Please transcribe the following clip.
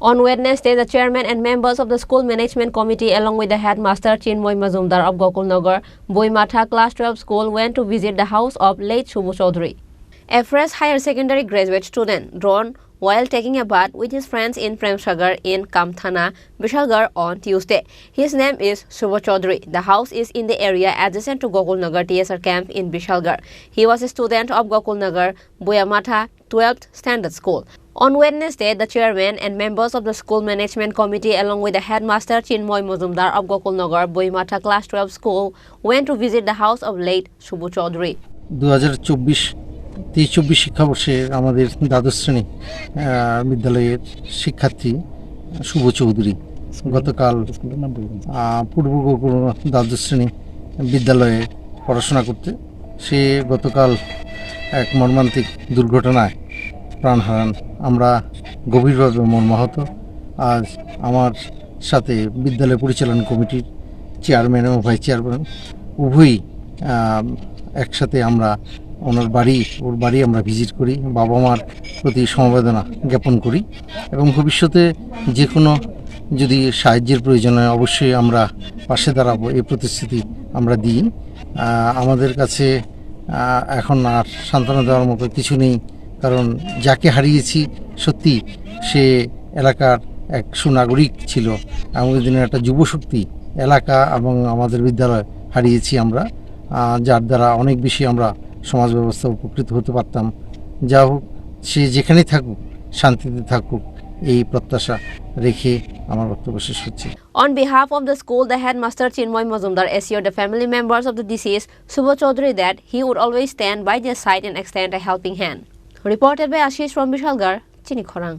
On Wednesday, the chairman and members of the school management committee along with the headmaster Chinmoy Majumdar of Gokulnagar, Bhuimatha class 12 school went to visit the house of Lt.Shubu Chowdhury, a fresh higher secondary graduate student drawn while taking a bath with his friends in Premsagar in Kamthana, Vishalgarh on Tuesday. His name is Shubu Chowdhury. The house is in the area adjacent to Gokulnagar TSR camp in Vishalgarh. He was a student of Gokulnagar Bhuimatha 12th Standard School. On Wednesday, the chairman and members of the school management committee along with the headmaster Chinmoy Majumdar of Gokulnagar Bhuimatha class 12 school went to visit the house of Lt.Shubu Chowdhury. 2023-24 শিক্ষাবর্ষে আমাদের দ্বাদশ শ্রেণী বিদ্যালয়ের শিক্ষার্থী শুভ চৌধুরী গতকাল পূর্ব গোকুল দ্বাদশ শ্রেণী বিদ্যালয়ে পড়াশোনা করতে সে গতকাল এক মর্মান্তিক দুর্ঘটনায় প্রাণ হারান। আমরা গভীরভাবে মর্মাহত। আজ আমার সাথে বিদ্যালয় পরিচালনা কমিটির চেয়ারম্যান এবং ভাইস চেয়ারম্যান উভয়ই একসাথে আমরা ওর বাড়ি আমরা ভিজিট করি, বাবা মার প্রতি সমবেদনা জ্ঞাপন করি এবং ভবিষ্যতে যে কোনো যদি সাহায্যের প্রয়োজন হয় অবশ্যই আমরা পাশে দাঁড়াবো এই প্রতিশ্রুতি আমরা দিই। আমাদের কাছে এখন আর সান্ত্বনা দেওয়ার মতো কিছু নেই, কারণ যাকে হারিয়েছি সত্যি সে এলাকার এক সুনাগরিক ছিল, আমাদের দিনের একটা যুবশক্তি এলাকা এবং আমাদের বিদ্যালয় হারিয়েছি আমরা, যার দ্বারা অনেক বেশি আমরা সমাজ ব্যবস্থা উপকৃত হতে পারতাম। যা হোক, সে যেখানেই থাকুক শান্তিতে থাকুক এই প্রত্যাশা রেখে আমার বক্তব্য শেষ হচ্ছে। On behalf of the school, the headmaster Chinmoy Majumdar assured the family members of the deceased Shubu Chowdhury that he would always stand by their side and extend a helping hand. Reported by Ashish from Vishalgarh, Chini Khorang.